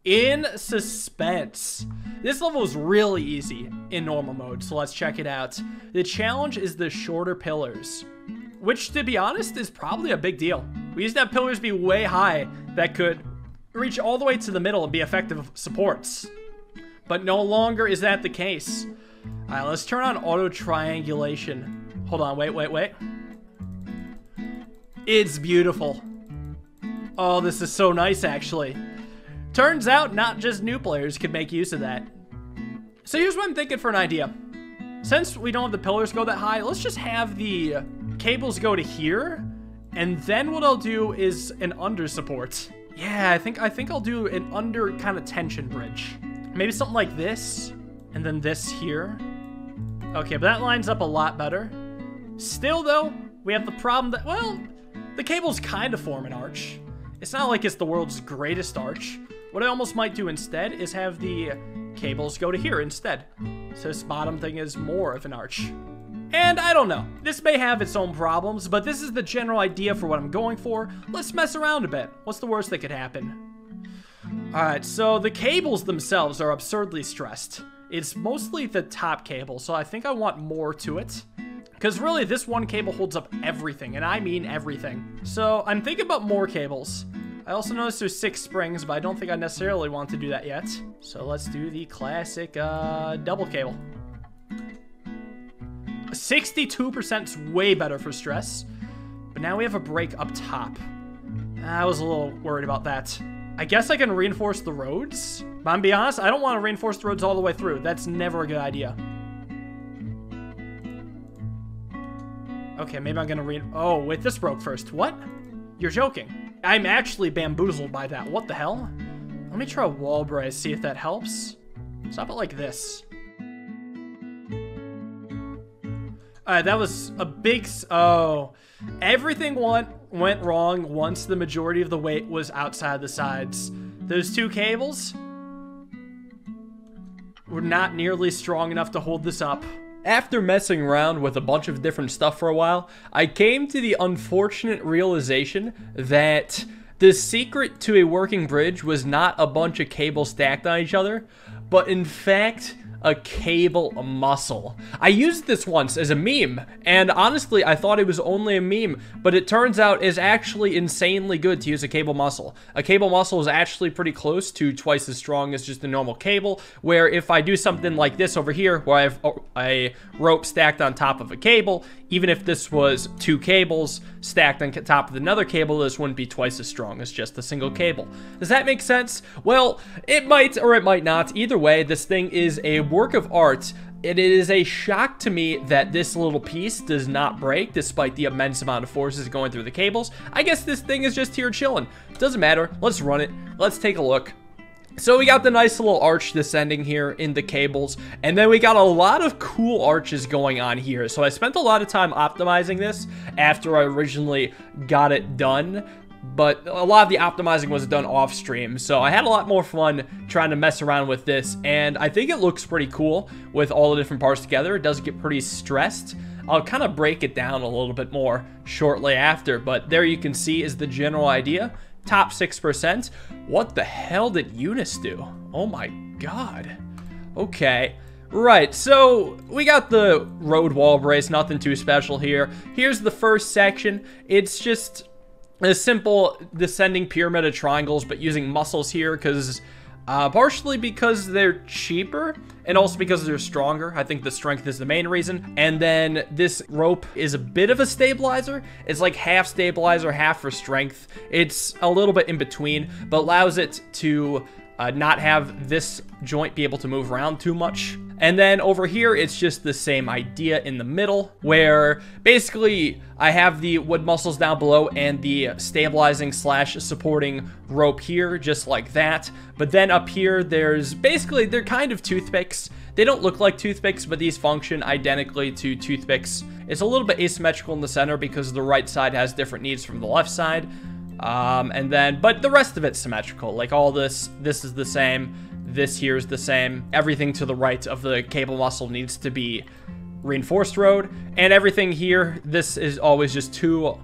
in Suspense. This level is really easy in normal mode, so let's check it out. The challenge is the shorter pillars, which, to be honest, is probably a big deal. We used to have pillars be way high that could reach all the way to the middle and be effective supports, but no longer is that the case. All right, let's turn on auto triangulation. Hold on, wait. It's beautiful. Oh, this is so nice, actually. Turns out not just new players could make use of that. So here's what I'm thinking for an idea. Since we don't have the pillars go that high, let's just have the cables go to here, and then what I'll do is an under support. Yeah, I think I'll do an under kind of tension bridge. Maybe something like this, and then this here. Okay, but that lines up a lot better. Still, though, we have the problem that, well, the cables kind of form an arch. It's not like it's the world's greatest arch. What I almost might do instead is have the cables go to here instead. So this bottom thing is more of an arch. And I don't know. This may have its own problems, but this is the general idea for what I'm going for. Let's mess around a bit. What's the worst that could happen? Alright, so the cables themselves are absurdly stressed. It's mostly the top cable, so I think I want more to it. Because really, this one cable holds up everything, and I mean everything. So I'm thinking about more cables. I also noticed there's 6 springs, but I don't think I necessarily want to do that yet. So let's do the classic double cable. 62% is way better for stress, but now we have a break up top. I was a little worried about that. I guess I can reinforce the roads, but I'm being honest, I don't want to reinforce the roads all the way through. That's never a good idea. Okay, maybe I'm gonna oh, wait, this broke first. What? You're joking. I'm actually bamboozled by that. What the hell? Let me try a wall brace, see if that helps. Stop it like this. Alright, that was a big... Oh. Everything went wrong once the majority of the weight was outside the sides. Those 2 cables were not nearly strong enough to hold this up. After messing around with a bunch of different stuff for a while, I came to the unfortunate realization that the secret to a working bridge was not a bunch of cables stacked on each other, but in fact, a cable muscle. I used this once as a meme, and honestly, I thought it was only a meme, but it turns out it's actually insanely good to use a cable muscle. A cable muscle is actually pretty close to twice as strong as just a normal cable, where if I do something like this over here, where I have a rope stacked on top of a cable, even if this was 2 cables stacked on top of another cable, this wouldn't be twice as strong as just a single cable. Does that make sense? Well, it might or it might not. Either way, this thing is a work of art. It is a shock to me that this little piece does not break despite the immense amount of forces going through the cables. I guess this thing is just here chilling. Doesn't matter. Let's run it. Let's take a look. So we got the nice little arch descending here in the cables, and then we got a lot of cool arches going on here. So I spent a lot of time optimizing this after I originally got it done, but a lot of the optimizing was done off stream, so I had a lot more fun trying to mess around with this, and I think it looks pretty cool with all the different parts together. It does get pretty stressed. I'll kind of break it down a little bit more shortly after, but there you can see is the general idea. Top 6%. What the hell did Eunice do? Oh my god. Okay. Right, so we got the road wall brace, nothing too special here. Here's the first section. It's just a simple descending pyramid of triangles, but using muscles here because partially because they're cheaper and also because they're stronger. I think the strength is the main reason. And then this rope is a bit of a stabilizer. It's like half stabilizer, half for strength. It's a little bit in between, but allows it to not have this joint be able to move around too much. And then over here, it's just the same idea in the middle, where basically I have the wood muscles down below and the stabilizing slash supporting rope here, just like that. But then up here, there's basically, they're kind of toothpicks. They don't look like toothpicks, but these function identically to toothpicks. It's a little bit asymmetrical in the center because the right side has different needs from the left side. But the rest of it's symmetrical. Like all this is the same. This here's the same. Everything to the right of the cable muscle needs to be reinforced road. And everything here, this is always just 2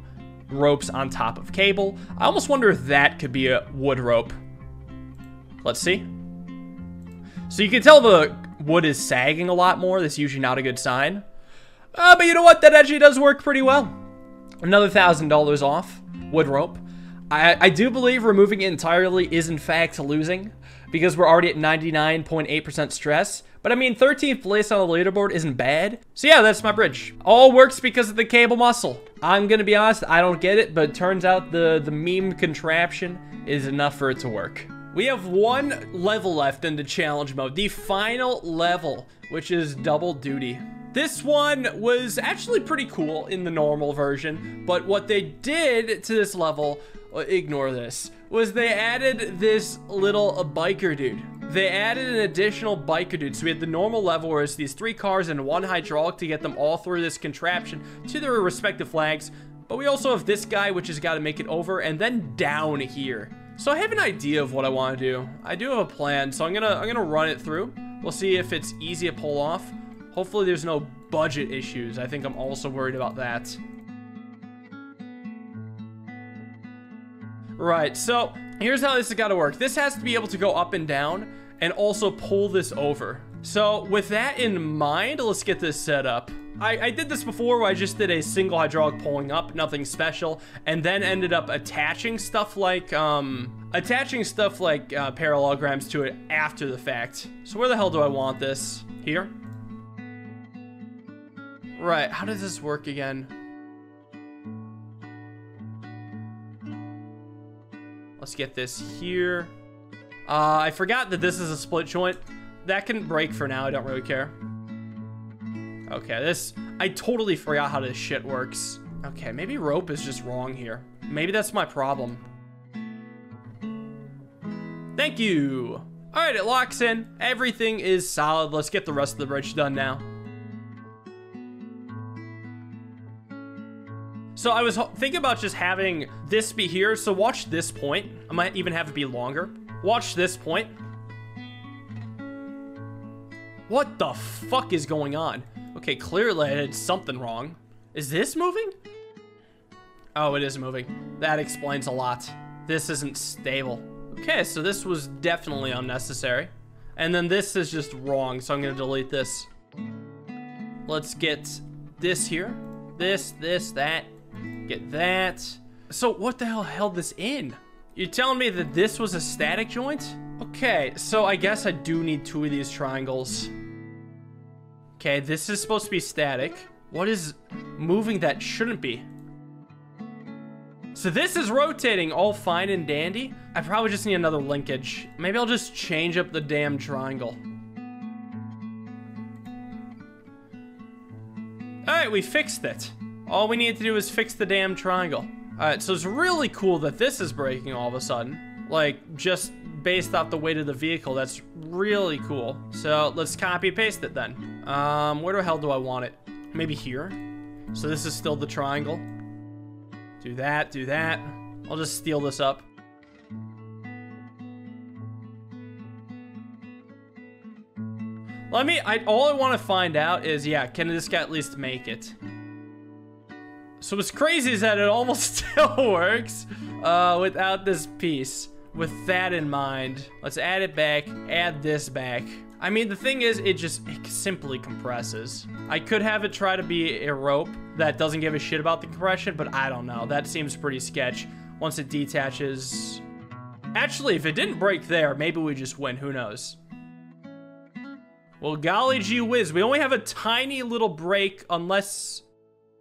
ropes on top of cable. I almost wonder if that could be a wood rope. Let's see. So you can tell the wood is sagging a lot more. That's usually not a good sign. But you know what? That actually does work pretty well. Another $1,000 off. Wood rope. I do believe removing it entirely is in fact losing, because we're already at 99.8% stress. But I mean, 13th place on the leaderboard isn't bad. So yeah, that's my bridge. All works because of the cable muscle. I'm gonna be honest, I don't get it, but it turns out the meme contraption is enough for it to work. We have one level left in the challenge mode, the final level, which is double duty. This one was actually pretty cool in the normal version, but what they did to this level, ignore this, was they added this little biker dude. They added an additional biker dude. So we had the normal level where it's these 3 cars and 1 hydraulic to get them all through this contraption to their respective flags. But we also have this guy, which has got to make it over and then down here. So I have an idea of what I want to do. I do have a plan, so I'm gonna run it through. We'll see if it's easy to pull off. Hopefully there's no budget issues. I think I'm also worried about that. Right, so here's how this has got to work. This has to be able to go up and down and also pull this over. So with that in mind, let's get this set up. I did this before where I just did a single hydraulic pulling up, nothing special, and then ended up attaching stuff like parallelograms to it after the fact. So where the hell do I want this? Here? Right, how does this work again? Let's get this here. I forgot that this is a split joint. That can break for now, I don't really care. Okay, I totally forgot how this shit works. Okay, maybe rope is just wrong here. Maybe that's my problem. Thank you. All right, it locks in. Everything is solid. Let's get the rest of the bridge done now. So I was thinking about just having this be here. So watch this point. I might even have it be longer. Watch this point. What the fuck is going on? Okay, clearly I did something wrong. Is this moving? Oh, it is moving. That explains a lot. This isn't stable. Okay, so this was definitely unnecessary. And then this is just wrong, so I'm gonna delete this. Let's get this here. This, that. Get that. So what the hell held this in? You're telling me that this was a static joint? Okay, so I guess I do need 2 of these triangles. Okay, this is supposed to be static. What is moving that shouldn't be? So this is rotating all fine and dandy. I probably just need another linkage. Maybe I'll just change up the damn triangle. All right, we fixed it. All we need to do is fix the damn triangle. All right, so it's really cool that this is breaking all of a sudden. Like, just based off the weight of the vehicle, that's really cool. So let's copy and paste it then. Where the hell do I want it? Maybe here? So this is still the triangle. Do that, do that. I'll just steal this up. All I want to find out is, yeah, can this guy at least make it? So what's crazy is that it almost still works without this piece. With that in mind, let's add it back, add this back. I mean, the thing is, it simply compresses. I could have it try to be a rope that doesn't give a shit about the compression, but I don't know. That seems pretty sketch once it detaches. Actually, if it didn't break there, maybe we just win. Who knows? Well, golly gee whiz, we only have a tiny little break unless...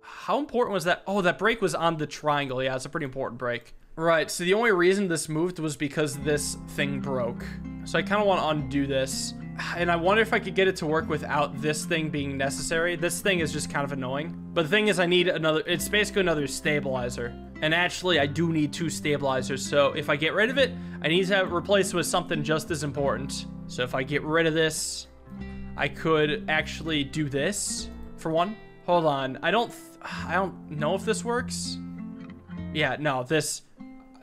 How important was that? Oh, that break was on the triangle. Yeah, it's a pretty important break. Right, so the only reason this moved was because this thing broke. So I kind of want to undo this. And I wonder if I could get it to work without this thing being necessary. This thing is just kind of annoying. But the thing is, I need another... It's basically another stabilizer. And actually, I do need 2 stabilizers. So if I get rid of it, I need to have it replaced with something just as important. So if I get rid of this, I could actually do this, for one. Hold on, I don't know if this works. Yeah, no, this...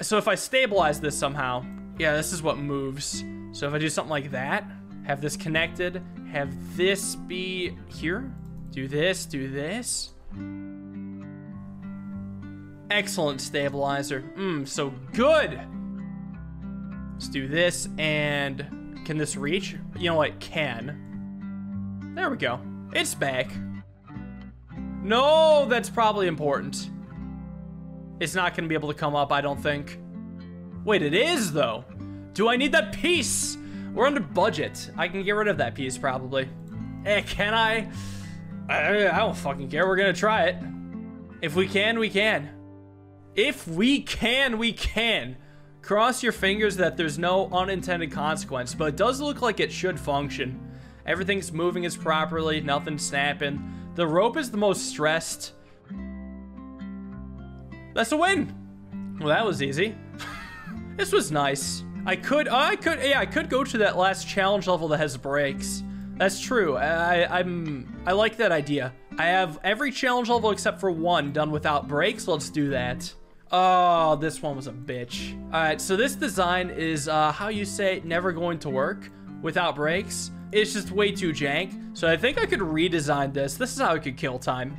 So if I stabilize this somehow, yeah, this is what moves. So if I do something like that, have this connected, have this be here, do this, Excellent stabilizer. So good. Let's do this, and can this reach? You know what, it can. There we go. It's back. No, that's probably important. It's not gonna be able to come up, I don't think. Wait, it is though. Do I need that piece? We're under budget. I can get rid of that piece probably. Can I? I don't fucking care. We're gonna try it. If we can, we can. If we can, we can. Cross your fingers that there's no unintended consequence, but it does look like it should function. Everything's moving as properly, nothing's snapping. The rope is the most stressed. That's a win. Well, that was easy. This was nice. I could go to that last challenge level that has brakes. That's true. I like that idea. I have every challenge level except for one done without brakes. Let's do that. Oh, this one was a bitch. All right, so this design is, how you say, never going to work without brakes. It's just way too jank. So I think I could redesign this. This is how I could kill time.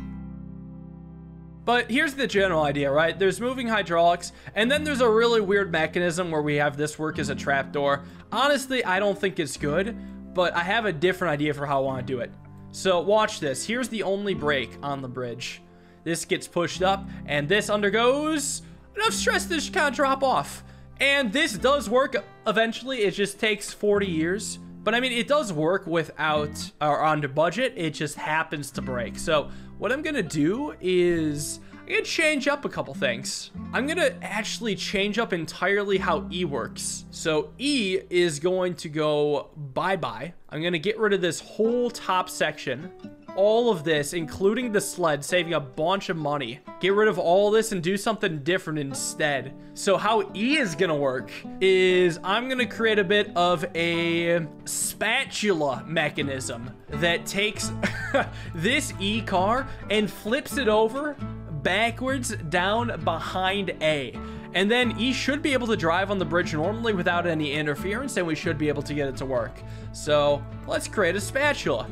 But here's the general idea, right? There's moving hydraulics, and then there's a really weird mechanism where we have this work as a trapdoor. Honestly, I don't think it's good, but I have a different idea for how I want to do it. So watch this. Here's the only brake on the bridge. This gets pushed up, and this undergoes enough stress to just kind of drop off. And this does work eventually. It just takes 40 years. But I mean, it does work without, or under budget. It just happens to break. So what I'm gonna do is, I'm gonna change up a couple things. I'm gonna actually change up entirely how E works. So E is going to go bye-bye. I'm gonna get rid of this whole top section. All of this, including the sled, saving a bunch of money. Get rid of all this and do something different instead. So how E is gonna work is I'm gonna create a bit of a spatula mechanism that takes this E car and flips it over backwards down behind A. And then E should be able to drive on the bridge normally without any interference, and we should be able to get it to work. So let's create a spatula.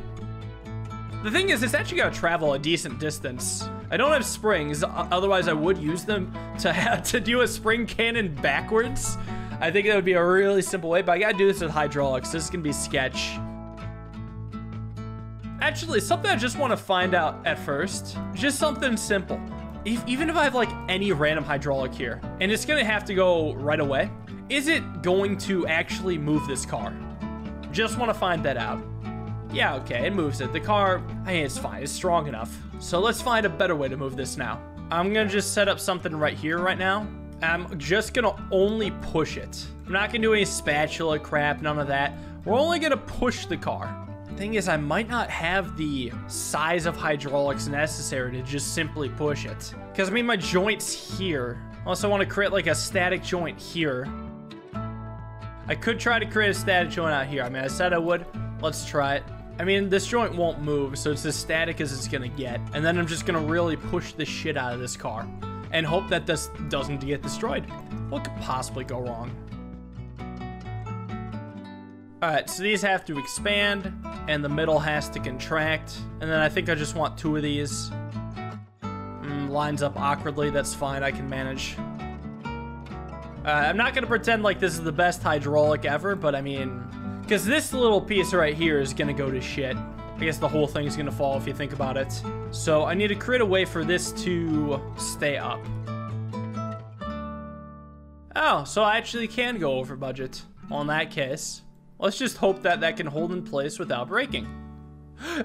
The thing is, it's actually gotta travel a decent distance. I don't have springs, otherwise I would use them to do a spring cannon backwards. I think that would be a really simple way, but I gotta do this with hydraulics. This is gonna be sketch. Actually, something I just wanna find out at first. Just something simple. Even if I have like any random hydraulic here, and it's gonna have to go right away, is it going to actually move this car? Just wanna find that out. Yeah, okay, it moves it. The car, I mean, it's fine. It's strong enough. So let's find a better way to move this now. I'm gonna just set up something right here right now. I'm just gonna only push it. I'm not gonna do any spatula crap, none of that. We're only gonna push the car. Thing is, I might not have the size of hydraulics necessary to just simply push it. Because, I mean, my joint's here. I also want to create, like, a static joint here. I could try to create a static joint out here. I mean, I said I would. Let's try it. I mean, this joint won't move, so it's as static as it's gonna get. And then I'm just gonna really push the shit out of this car and hope that this doesn't get destroyed. What could possibly go wrong? Alright, so these have to expand, and the middle has to contract. And then I think I just want 2 of these. Lines up awkwardly, that's fine, I can manage. I'm not gonna pretend like this is the best hydraulic ever, but I mean, because this little piece right here is gonna go to shit. I guess the whole thing is gonna fall if you think about it. So I need to create a way for this to stay up. Oh, so I actually can go over budget. Well, in that case, let's just hope that that can hold in place without breaking.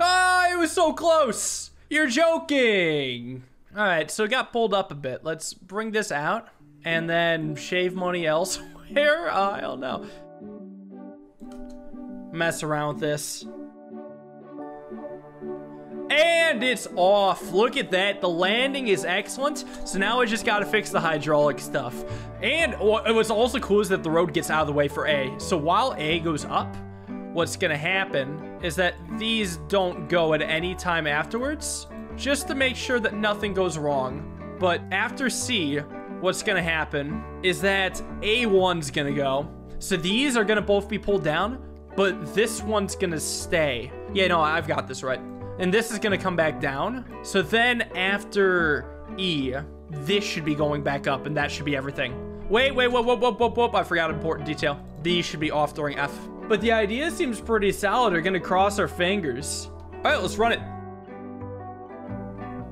Ah, it was so close! You're joking! Alright, so it got pulled up a bit. Let's bring this out and then shave money elsewhere. I don't know. Mess around with this. And it's off. Look at that. The landing is excellent. So now I just got to fix the hydraulic stuff. And what's also cool is that the road gets out of the way for A. So while A goes up, what's going to happen is that these don't go at any time afterwards, just to make sure that nothing goes wrong. But after C, what's going to happen is that A1's going to go. So these are going to both be pulled down, but this one's going to stay. Yeah, no, I've got this right. And this is gonna come back down. So then after E, this should be going back up, and that should be everything. Wait, I forgot an important detail. these should be off during F. But the idea seems pretty solid. We're gonna cross our fingers. All right, let's run it.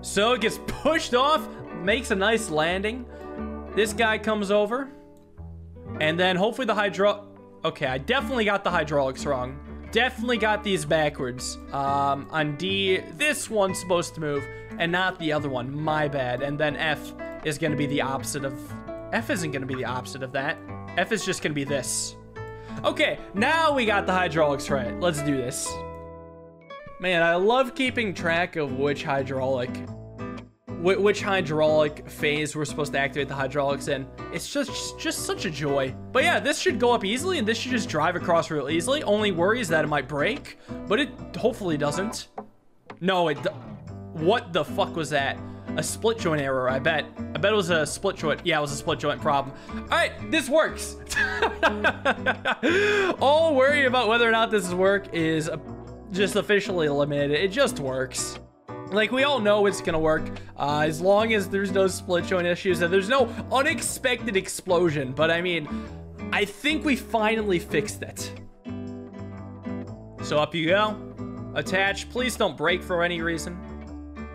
So it gets pushed off, makes a nice landing. This guy comes over. And then hopefully the okay, I definitely got the hydraulics wrong. Definitely got these backwards. On D, this one's supposed to move and not the other one. My bad. And then F is gonna be the opposite of... F isn't gonna be the opposite of that. F is just gonna be this. Okay, now we got the hydraulics right. Let's do this. Man, I love keeping track of which hydraulic phase we're supposed to activate the hydraulics in. It's just such a joy. But yeah, this should go up easily, and this should just drive across real easily. Only worry is that it might break, but it hopefully doesn't. No, what the fuck was that? A split joint error, I bet. I bet it was a split joint. Yeah, it was a split joint problem. All right, this works. All worry about whether or not this work is just officially eliminated. It just works. Like, we all know it's gonna work, as long as there's no split joint issues and there's no unexpected explosion. But I mean, I think we finally fixed it. So up you go. Attach. Please don't break for any reason.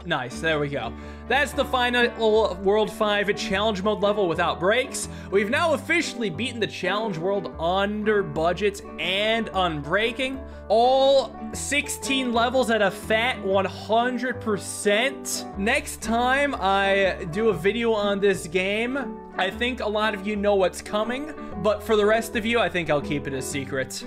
Nice, there we go. That's the final World 5 challenge mode level without breaks. We've now officially beaten the challenge world under budget and unbreaking. All 16 levels at a fat 100%. Next time I do a video on this game, I think a lot of you know what's coming, but for the rest of you, I think I'll keep it a secret.